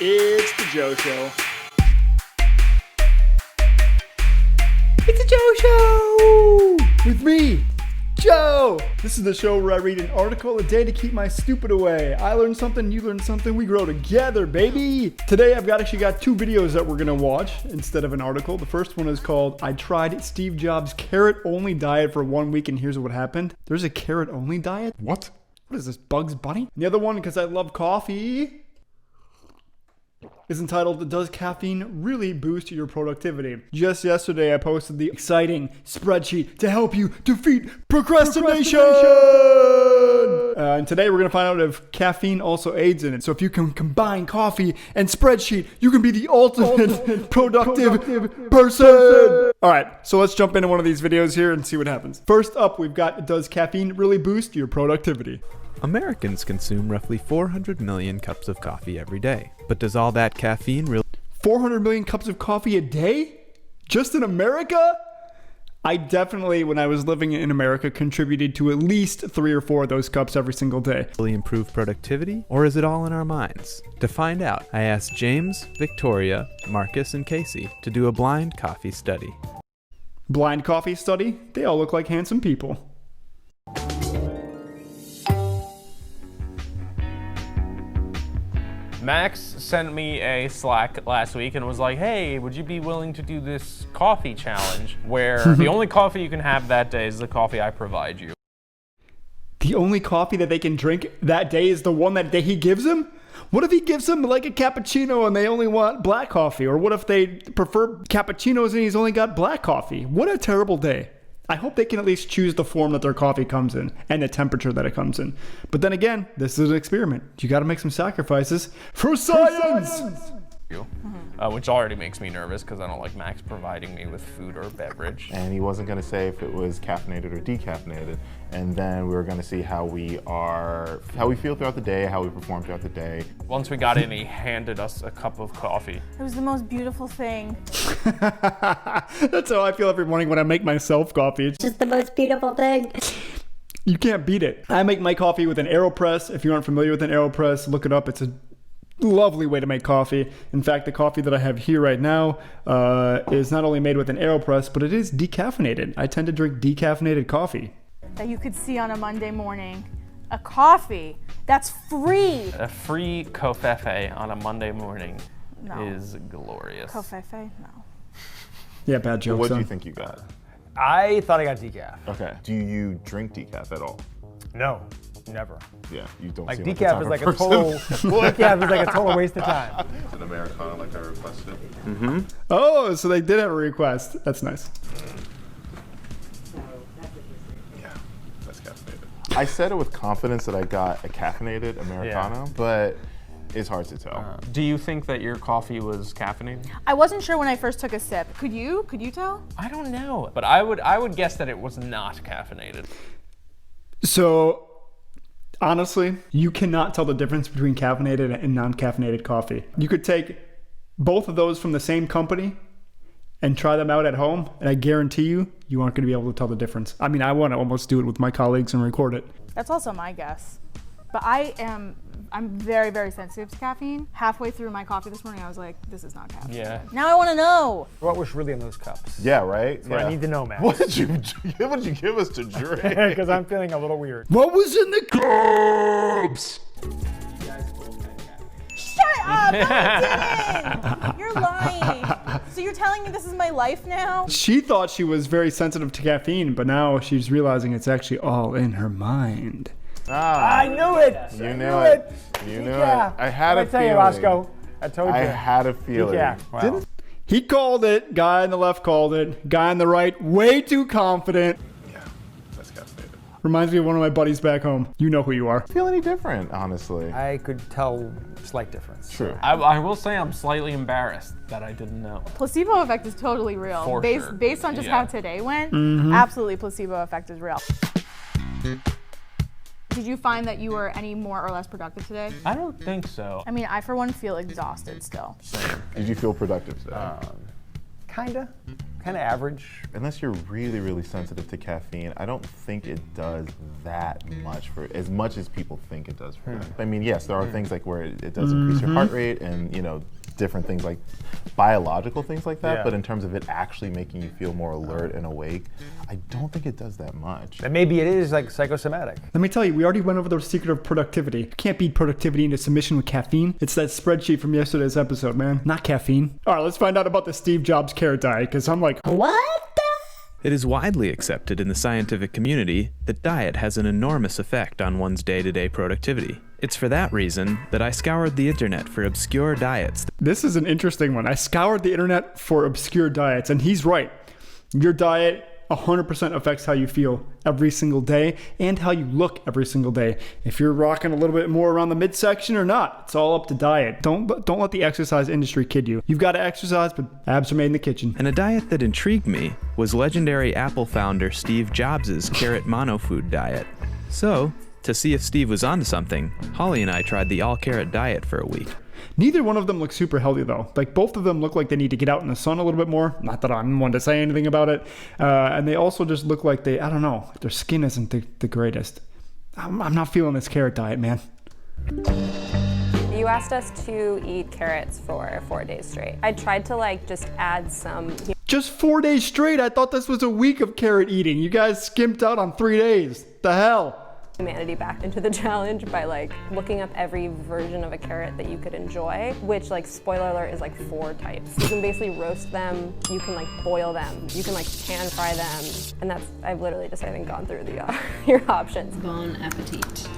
It's the Joe Show. It's the Joe Show! With me, Joe! This is the show where I read an article a day to keep my stupid away. I learn something, you learn something, we grow together, baby! Today I've actually got two videos that we're gonna watch instead of an article. The first one is called, I tried Steve Jobs' carrot-only diet for 1 week and here's what happened. There's a carrot-only diet? What? What is this, Bugs Bunny? And the other one, because I love coffee, is entitled, Does Caffeine Really Boost Your Productivity? Just yesterday, I posted the exciting spreadsheet to help you defeat procrastination! And today, we're going to find out if caffeine also aids in it. So if you can combine coffee and spreadsheet, you can be the ultimate productive person! Alright, so let's jump into one of these videos here and see what happens. First up, we've got, Does Caffeine Really Boost Your Productivity? Americans consume roughly 400 million cups of coffee every day. But does all that caffeine really... 400 million cups of coffee a day? Just in America? I definitely, when I was living in America, contributed to at least 3 or 4 of those cups every single day. really improve productivity? Or is it all in our minds? To find out, I asked James, Victoria, Marcus, and Casey to do a blind coffee study. Blind coffee study? They all look like handsome people. Max sent me a Slack last week and was like, hey, would you be willing to do this coffee challenge where the only coffee you can have that day is the coffee I provide you? The only coffee that they can drink that day is the one that he gives them? What if he gives them like a cappuccino and they only want black coffee? Or what if they prefer cappuccinos and he's only got black coffee? What a terrible day. I hope they can at least choose the form that their coffee comes in and the temperature that it comes in. But then again, this is an experiment. You got to make some sacrifices for science! Which already makes me nervous because I don't like Max providing me with food or beverage. And he wasn't going to say if it was caffeinated or decaffeinated. And then we were going to see how we feel throughout the day, how we perform throughout the day. Once we got in, he handed us a cup of coffee. It was the most beautiful thing. That's how I feel every morning when I make myself coffee. It's Just the most beautiful thing. You can't beat it. I make my coffee with an AeroPress. If you aren't familiar with an AeroPress, look it up. It's a lovely way to make coffee. In fact, the coffee that I have here right now is not only made with an AeroPress, but it is decaffeinated. I tend to drink decaffeinated coffee. That you could see on a Monday morning. A coffee that's free. A free covfefe on a Monday morning No. is glorious. Covfefe? No. Yeah, bad joke. What do son. you think you got? I thought I got decaf. Okay. Do you drink decaf at all? No, never. Yeah, you don't Like seem decaf like is the like type a of person. total. Decaf is like a total waste of time. It's an Americano like I requested. Oh, so they did have a request. That's nice. Yeah, that's caffeinated. I said it with confidence that I got a caffeinated Americano, but it's hard to tell. Do you think that your coffee was caffeinated? I wasn't sure when I first took a sip. Could you tell? I don't know, but I would guess that it was not caffeinated. So, honestly, you cannot tell the difference between caffeinated and non-caffeinated coffee. You could take both of those from the same company and try them out at home, and I guarantee you, you aren't going to be able to tell the difference. I mean, I want to almost do it with my colleagues and record it. That's also my guess. But I'm very, very sensitive to caffeine. Halfway through my coffee this morning, I was like, this is not caffeine. Yeah. Now I want to know. What was really in those cups? Yeah, right? What I need to know, Max. What did you give us to drink? Because I'm feeling a little weird. What was in the cups? Shut up! No, I didn't. You're lying. So you're telling me this is my life now? She thought she was very sensitive to caffeine, but now she's realizing it's actually all in her mind. I knew it. You knew it. You knew it. I had a What did I tell you, feeling. Roscoe? I told you. I had a feeling. Decaf. Wow. He called it, guy on the left called it, guy on the right, way too confident. Yeah, that's caffeinated. Reminds me of one of my buddies back home. You know who you are. Feel any different, honestly? I could tell slight difference. True. I will say I'm slightly embarrassed that I didn't know. Placebo effect is totally real. For sure. Based on just Yeah. how today went, absolutely placebo effect is real. Did you find that you were any more or less productive today? I don't think so. I mean, I for one feel exhausted still. Did you feel productive today? Kinda. Kind of average. Unless you're really, really sensitive to caffeine, I don't think it does that much for as much as people think it does for them. I mean, yes, there are things like where it does increase your heart rate and, you know, different things like biological things like that, Yeah. but in terms of it actually making you feel more alert and awake, I don't think it does that much. And maybe it is like psychosomatic. Let me tell you, we already went over the secret of productivity. You can't beat productivity into submission with caffeine. It's that spreadsheet from yesterday's episode, man. Not caffeine. All right, let's find out about the Steve Jobs carrot diet, because I'm like, what? It is widely accepted in the scientific community that diet has an enormous effect on one's day-to-day productivity. It's for that reason that I scoured the internet for obscure diets. This is an interesting one. I scoured the internet for obscure diets, and he's right. Your diet 100% affects how you feel every single day and how you look every single day. If you're rocking a little bit more around the midsection or not, it's all up to diet. Don't let the exercise industry kid you. You've got to exercise, but abs are made in the kitchen. And a diet that intrigued me was legendary Apple founder Steve Jobs' carrot monofood diet. So, to see if Steve was onto something, Holly and I tried the all-carrot diet for a week. Neither one of them look super healthy though. Like both of them look like they need to get out in the sun a little bit more. Not that I'm one to say anything about it. And they also just look like I don't know, their skin isn't the greatest. I'm not feeling this carrot diet, man. You asked us to eat carrots for 4 days straight. I tried to just add some Just 4 days straight? I thought this was a week of carrot eating. You guys skimped out on 3 days. The hell? humanity back into the challenge by looking up every version of a carrot that you could enjoy, which spoiler alert is 4 types. You can basically roast them, you can boil them, you can pan fry them, and I've literally just I think gone through your options. Bon appetit.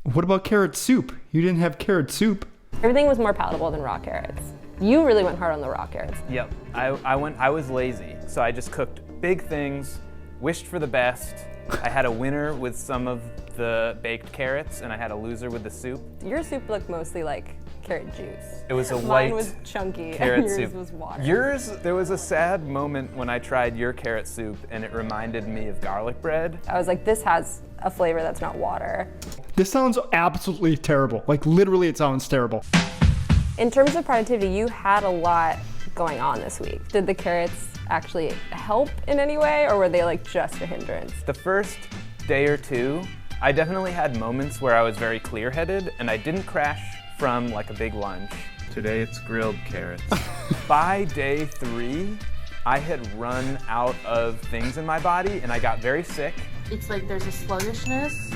What about carrot soup? You didn't have carrot soup. Everything was more palatable than raw carrots. You really went hard on the raw carrots. Yep, I was lazy, so I just cooked big things, wished for the best. I had a winner with some of the baked carrots, and I had a loser with the soup. Your soup looked mostly like carrot juice. It was a Mine light was chunky, carrot and yours soup. was water. There was a sad moment when I tried your carrot soup, and it reminded me of garlic bread. I was like, this has a flavor that's not water. This sounds absolutely terrible. Literally, it sounds terrible. In terms of productivity, you had a lot going on this week. Did the carrots actually help in any way, or were they just a hindrance? The first day or two, I definitely had moments where I was very clear-headed, and I didn't crash from a big lunch. Today it's grilled carrots. By day 3, I had run out of things in my body, and I got very sick. It's there's a sluggishness,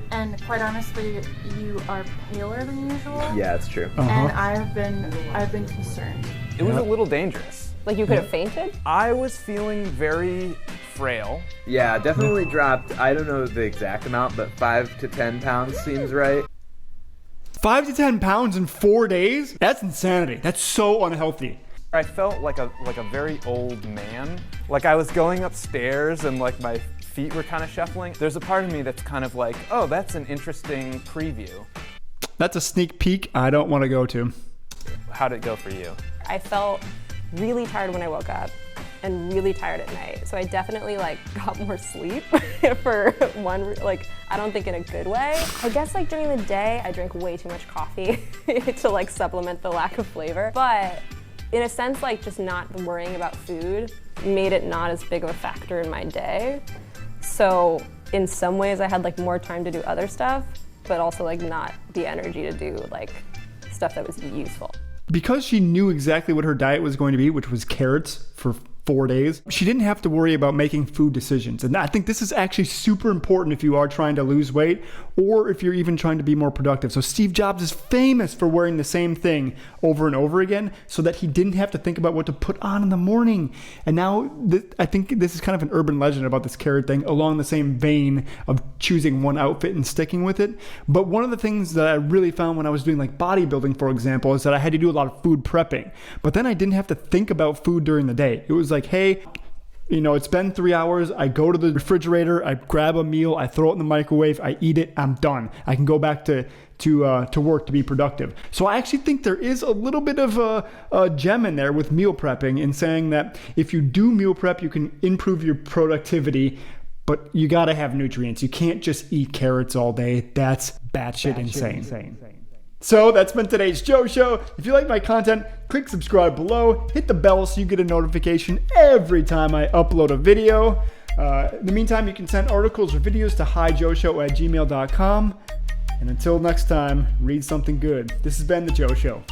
and quite honestly, you are paler than usual. Yeah, it's true. And I've been concerned. It was a little dangerous. You could have fainted? I was feeling very frail. Yeah, definitely dropped, I don't know the exact amount, but 5 to 10 pounds seems right. 5 to 10 pounds in 4 days? That's insanity. That's so unhealthy. I felt like a very old man. I was going upstairs and my feet were kind of shuffling. There's a part of me that's kind of oh, that's an interesting preview. That's a sneak peek I don't want to go to. How'd it go for you? I felt really tired when I woke up and really tired at night. So I definitely got more sleep for one, I don't think in a good way. I guess during the day, I drank way too much coffee to supplement the lack of flavor. But in a sense, just not worrying about food made it not as big of a factor in my day. So in some ways I had more time to do other stuff, but also not the energy to do stuff that was useful. Because she knew exactly what her diet was going to be, which was carrots for 4 days, she didn't have to worry about making food decisions. And I think this is actually super important if you are trying to lose weight or if you're even trying to be more productive. So Steve Jobs is famous for wearing the same thing over and over again so that he didn't have to think about what to put on in the morning. And now I think this is kind of an urban legend about this carrot thing along the same vein of choosing one outfit and sticking with it. But one of the things that I really found when I was doing bodybuilding, for example, is that I had to do a lot of food prepping. But then I didn't have to think about food during the day. It was hey, it's been 3 hours. I go to the refrigerator, I grab a meal, I throw it in the microwave, I eat it, I'm done. I can go back to work to be productive. So I actually think there is a little bit of a gem in there with meal prepping in saying that if you do meal prep, you can improve your productivity, but you gotta have nutrients. You can't just eat carrots all day. That's batshit insane. So that's been today's Joe Show. If you like my content, click subscribe below, hit the bell so you get a notification every time I upload a video. In the meantime, you can send articles or videos to hijoeshow@gmail.com. And until next time, read something good. This has been the Joe Show.